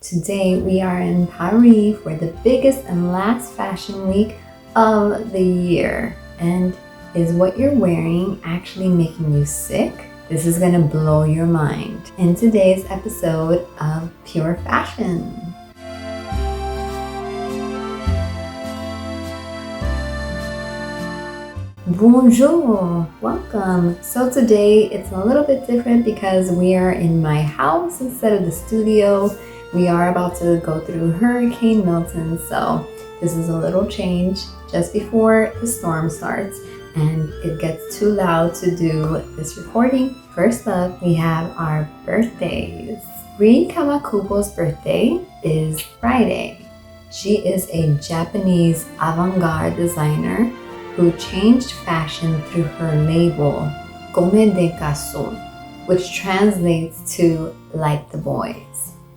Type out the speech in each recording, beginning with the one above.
Today we are in Paris for the biggest and last fashion week of the year. And is what you're wearing actually making you sick? This is gonna blow your mind in today's episode of Pure Fashion. Bonjour, welcome. So today it's a little bit different because we are in my house instead of the studio. We are about to go through Hurricane Milton, so this is a little change just before the storm starts and it gets too loud to do this recording. First up, we have our birthdays. Rin Kawakubo's birthday is Friday. She is a Japanese avant-garde designer who changed fashion through her label, Comme des Garçons, which translates to like the boys.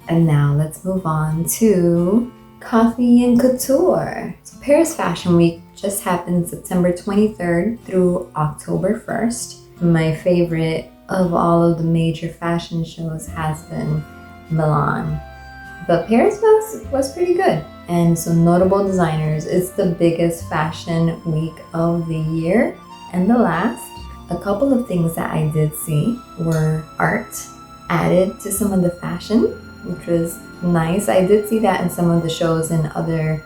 And now let's move on to coffee and couture. So Paris Fashion Week just happened September 23rd through October 1st. My favorite of all of the major fashion shows has been Milan. But Paris was pretty good. And some notable designers. It's the biggest fashion week of the year and the last. A couple of things that I did see were art added to some of the fashion, which was nice. I did see that in some of the shows in other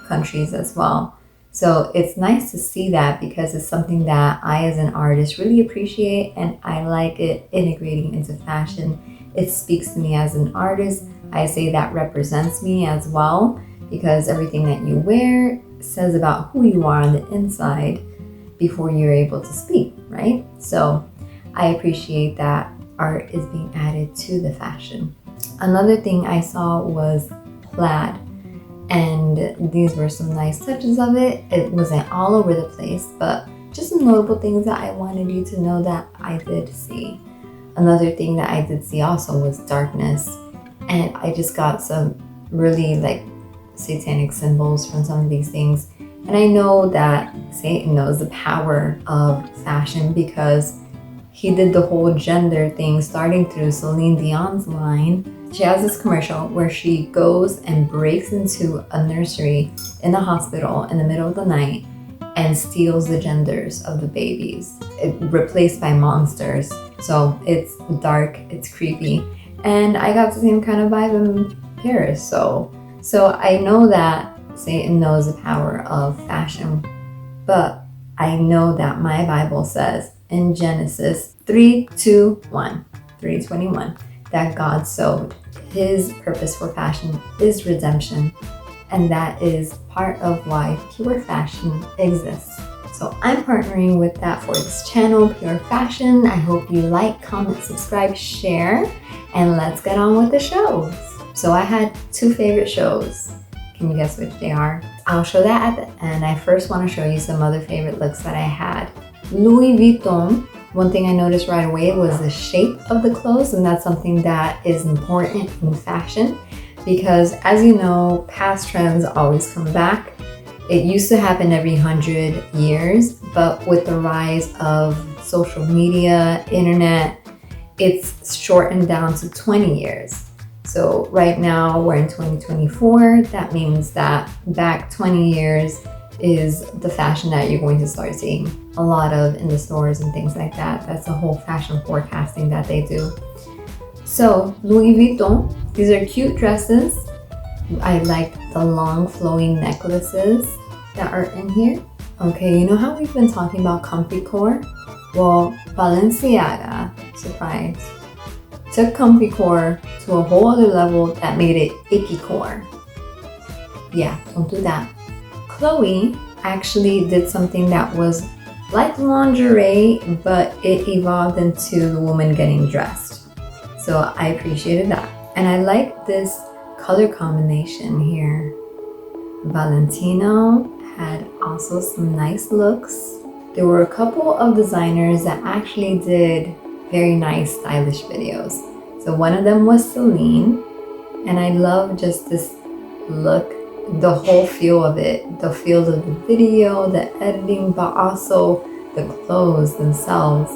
countries as well. So it's nice to see that because it's something that I as an artist really appreciate and I like it integrating into fashion. It speaks to me as an artist. I say that represents me as well because everything that you wear says about who you are on the inside before you're able to speak, right? So I appreciate that art is being added to the fashion. Another thing I saw was plaid, and these were some nice touches of it. It wasn't all over the place, but just some notable things that I wanted you to know that I did see. Another thing that I did see also was darkness. And I just got some really satanic symbols from some of these things. And I know that Satan knows the power of fashion because he did the whole gender thing starting through Celine Dion's line. She has this commercial where she goes and breaks into a nursery in a hospital in the middle of the night and steals the genders of the babies, replaced by monsters. So it's dark, it's creepy. And I got the same kind of vibe in Paris. So I know that Satan knows the power of fashion, but I know that my Bible says in Genesis 3:21, that God sowed. His purpose for fashion is redemption. And that is part of why Pure Fashion exists. So I'm partnering with that for this channel, Pure Fashion. I hope you like, comment, subscribe, share, and let's get on with the shows. So I had two favorite shows. Can you guess which they are? I'll show that at the end. I first want to show you some other favorite looks that I had. Louis Vuitton. One thing I noticed right away was the shape of the clothes, and that's something that is important in fashion because, as you know, past trends always come back. It used to happen every 100 years, but with the rise of social media, internet, it's shortened down to 20 years. So right now we're in 2024. That means that back 20 years is the fashion that you're going to start seeing a lot of in the stores and things like that. That's the whole fashion forecasting that they do. So Louis Vuitton, these are cute dresses. I like the long flowing necklaces that are in here. Okay, you know how we've been talking about comfy core? Well, Balenciaga, surprise, took comfy core to a whole other level that made it icky core. Yeah, don't do that. Chloe actually did something that was like lingerie, but it evolved into the woman getting dressed. So I appreciated that. And I like this color combination here. Valentino had also some nice looks. There were a couple of designers that actually did very nice stylish videos. So one of them was Celine, and I love just this look, the whole feel of it, the feel of the video, the editing, but also the clothes themselves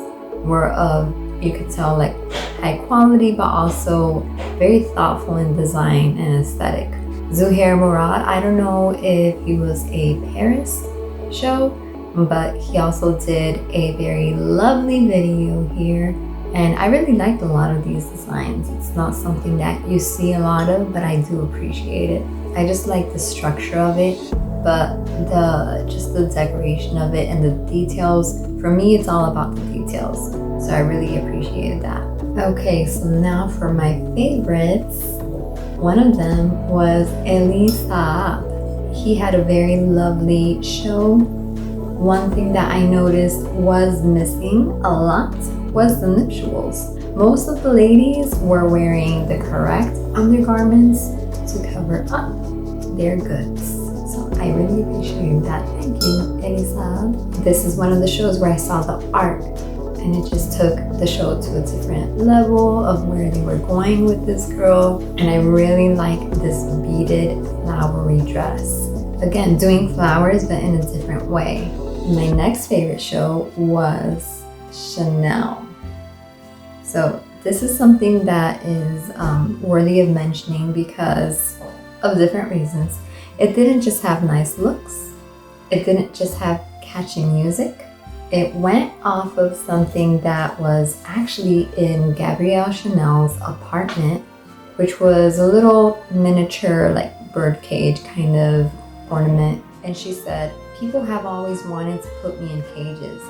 were of You could tell like high quality, but also very thoughtful in design and aesthetic. Zuhair Murad, I don't know if he was a Paris show, but he also did a very lovely video here. And I really liked a lot of these designs. It's not something that you see a lot of, but I do appreciate it. I just like the structure of it, but just the decoration of it and the details. For me, it's all about the details. So I really appreciated that. Okay, so now for my favorites. One of them was Elie Saab. He had a very lovely show. One thing that I noticed was missing a lot was the nuptials. Most of the ladies were wearing the correct undergarments to cover up their goods. So I really appreciated that. Thank you, Elie Saab. This is one of the shows where I saw the art, and it just took the show to a different level of where they were going with this girl. And I really like this beaded flowery dress. Again, doing flowers, but in a different way. My next favorite show was Chanel. So this is something that is worthy of mentioning because of different reasons. It didn't just have nice looks. It didn't just have catchy music. It went off of something that was actually in Gabrielle Chanel's apartment, which was a little miniature like birdcage kind of ornament. And she said, "People have always wanted to put me in cages.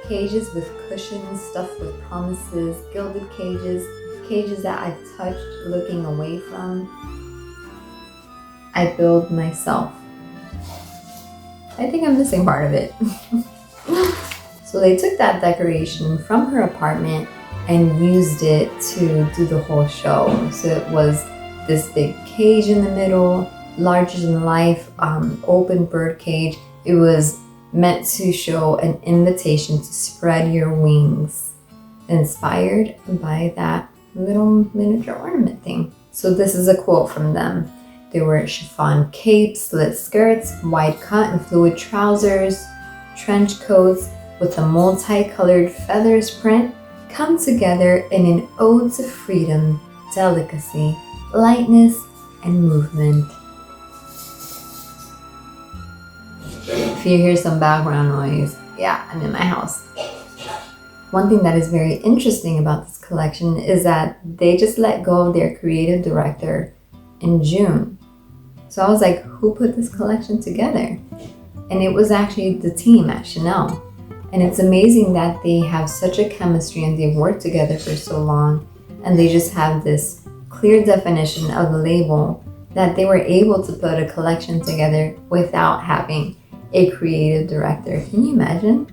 Cages with cushions stuffed with promises, gilded cages, cages that I've touched looking away from. I build myself." I think I'm missing part of it. So they took that decoration from her apartment and used it to do the whole show. So it was this big cage in the middle, larger than life, open bird cage. It was meant to show an invitation to spread your wings, inspired by that little miniature ornament thing. So this is a quote from them. They were chiffon capes, slit skirts, wide cut and fluid trousers, trench coats with a multicolored feathers print come together in an ode to freedom, delicacy, lightness, and movement. If you hear some background noise, yeah, I'm in my house. One thing that is very interesting about this collection is that they just let go of their creative director in June. So I was like, who put this collection together? And it was actually the team at Chanel. And it's amazing that they have such a chemistry and they've worked together for so long, and they just have this clear definition of the label that they were able to put a collection together without having a creative director. Can you imagine?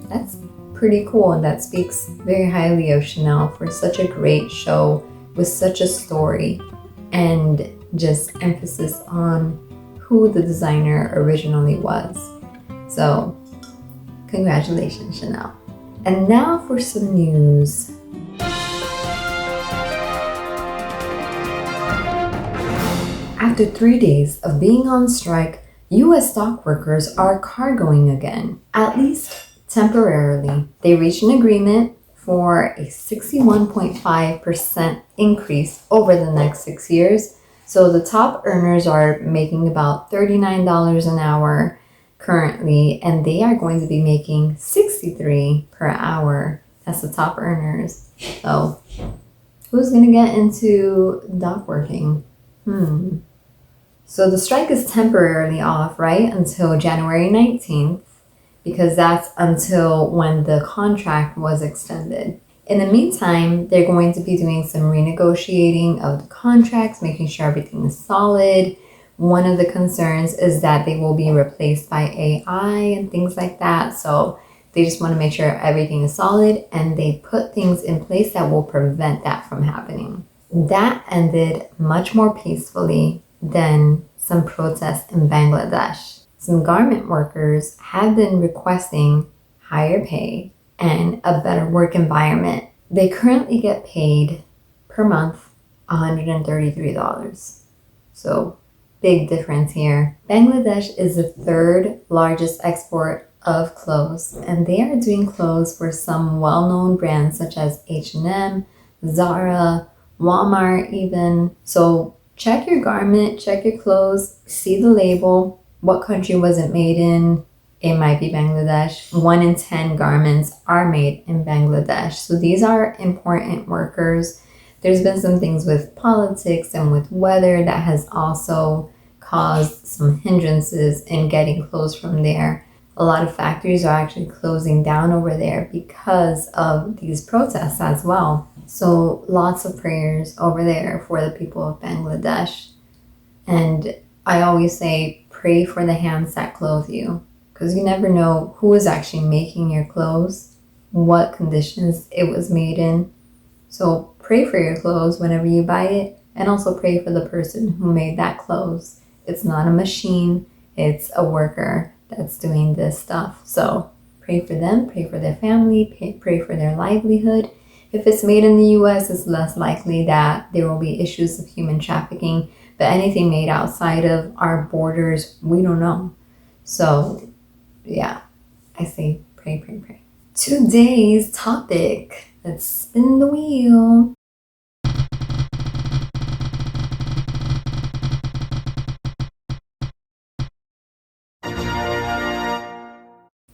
That's pretty cool, and that speaks very highly of Chanel for such a great show with such a story and just emphasis on who the designer originally was. So congratulations, Chanel. And now for some news. After 3 days of being on strike, U.S. dock workers are cargoing again, at least temporarily. They reached an agreement for a 61.5% increase over the next 6 years. So the top earners are making about $39 an hour currently, and they are going to be making $63 per hour. That's the top earners. So who's going to get into dock working? So the strike is temporarily off, right, until January 19th, because that's until when the contract was extended. In the meantime, they're going to be doing some renegotiating of the contracts, making sure everything is solid. One of the concerns is that they will be replaced by AI and things like that. So they just want to make sure everything is solid, and they put things in place that will prevent that from happening. That ended much more peacefully than some protests in Bangladesh. Some garment workers have been requesting higher pay and a better work environment. They currently get paid per month $133. So big difference here. Bangladesh is the third largest export of clothes, and they are doing clothes for some well-known brands such as H&M, Zara, Walmart even. So check your garment, check your clothes, see the label, what country was it made in. It might be Bangladesh. 1 in 10 garments are made in Bangladesh. So these are important workers. There's been some things with politics and with weather that has also caused some hindrances in getting clothes from there. A lot of factories are actually closing down over there because of these protests as well. So lots of prayers over there for the people of Bangladesh. And I always say, pray for the hands that clothe you, because you never know who is actually making your clothes, what conditions it was made in. So pray for your clothes whenever you buy it, and also pray for the person who made that clothes. It's not a machine, it's a worker that's doing this stuff. So pray for them, pray for their family, pray for their livelihood. If it's made in the US, it's less likely that there will be issues of human trafficking, but anything made outside of our borders, we don't know. So yeah, I say pray, pray, pray. Today's topic, let's spin the wheel.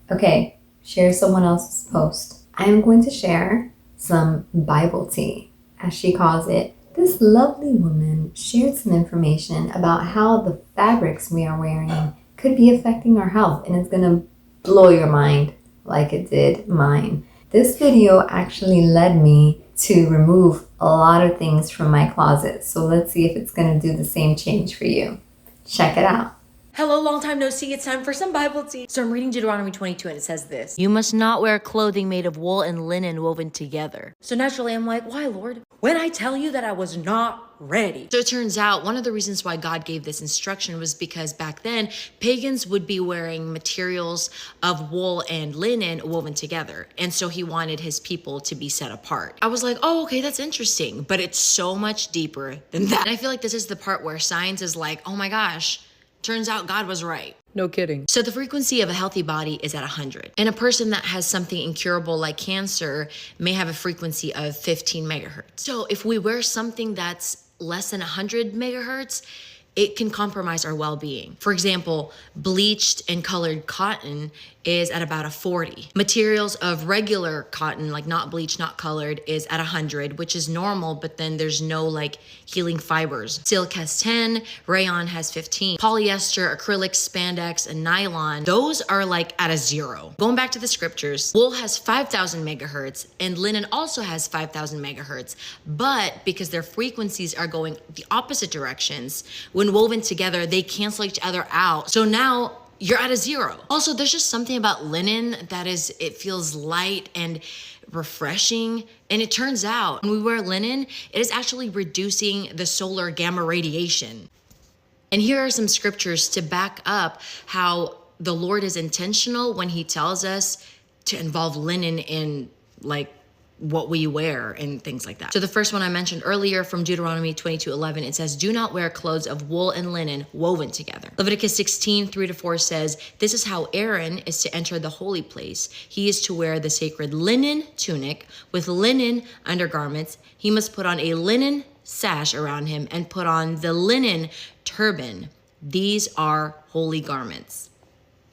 Okay, share someone else's post. I am going to share some Bible tea, as she calls it. This lovely woman shared some information about how the fabrics we are wearing could be affecting our health, and it's gonna blow your mind like it did mine. This video actually led me to remove a lot of things from my closet, so let's see if it's gonna do the same change for you. Check it out. Hello, long time no see. It's time for some Bible tea. So I'm reading Deuteronomy 22 and it says this: you must not wear clothing made of wool and linen woven together. So naturally I'm like, why, Lord? When I tell you that I was not ready. So it turns out one of the reasons why God gave this instruction was because back then pagans would be wearing materials of wool and linen woven together. And so he wanted his people to be set apart. I was like, oh, okay, that's interesting. But it's so much deeper than that. And I feel like this is the part where science is like, oh my gosh, turns out God was right. No kidding. So the frequency of a healthy body is at 100. And a person that has something incurable like cancer may have a frequency of 15 megahertz. So if we wear something that's less than 100 megahertz, it can compromise our well-being. For example, bleached and colored cotton is at about a 40. Materials of regular cotton, like not bleached, not colored, is at 100, which is normal, but then there's no like healing fibers. Silk has 10, rayon has 15. Polyester, acrylic, spandex, and nylon, those are like at a 0. Going back to the scriptures, wool has 5,000 megahertz and linen also has 5,000 megahertz, but because their frequencies are going the opposite directions, when woven together, they cancel each other out. So now you're at a 0. Also, there's just something about linen that it feels light and refreshing. And it turns out when we wear linen, it is actually reducing the solar gamma radiation. And here are some scriptures to back up how the Lord is intentional when he tells us to involve linen in like what we wear and things like that. So the first one I mentioned earlier from Deuteronomy 22:11, it says, do not wear clothes of wool and linen woven together. Leviticus 16:3-4 says, this is how Aaron is to enter the holy place. He is to wear the sacred linen tunic with linen undergarments. He must put on a linen sash around him and put on the linen turban. These are holy garments.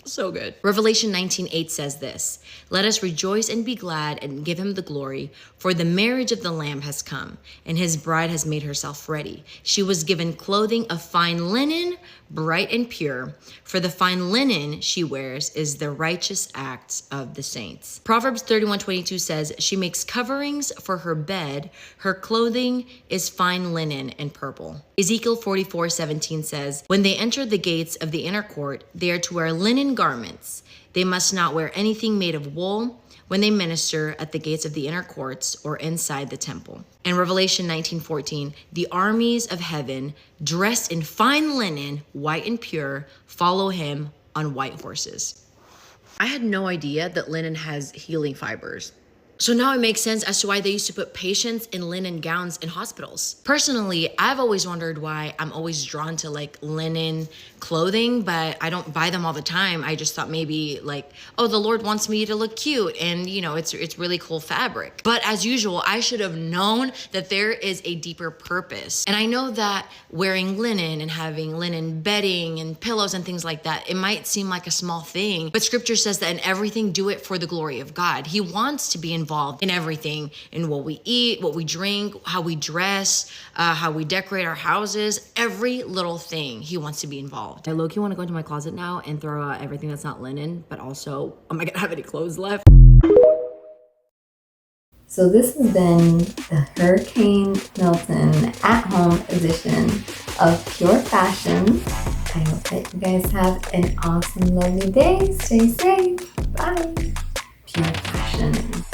So good. Revelation 19:8 says this: let us rejoice and be glad and give him the glory, for the marriage of the Lamb has come, and his bride has made herself ready. She was given clothing of fine linen, bright and pure, for the fine linen she wears is the righteous acts of the saints. Proverbs 31:22 says, she makes coverings for her bed, her clothing is fine linen and purple. Ezekiel 44:17 says, when they enter the gates of the inner court, they are to wear linen garments. They must not wear anything made of wool when they minister at the gates of the inner courts or inside the temple. In Revelation 19:14, the armies of heaven, dressed in fine linen, white and pure, follow him on white horses. I had no idea that linen has healing fibers. So now it makes sense as to why they used to put patients in linen gowns in hospitals. Personally, I've always wondered why I'm always drawn to like linen clothing, but I don't buy them all the time. I just thought maybe like, oh, the Lord wants me to look cute, and you know, it's really cool fabric. But as usual, I should have known that there is a deeper purpose. And I know that wearing linen and having linen bedding and pillows and things like that, it might seem like a small thing, but scripture says that in everything, do it for the glory of God. He wants to be involved in everything, in what we eat, what we drink, how we dress, how we decorate our houses, every little thing he wants to be involved. I low-key want to go into my closet now and throw out everything that's not linen, but also, am I gonna have any clothes left? So this has been the Hurricane Milton at-home edition of Pure Fashion. I hope that you guys have an awesome, lovely day. Stay safe. Bye. Pure Fashion.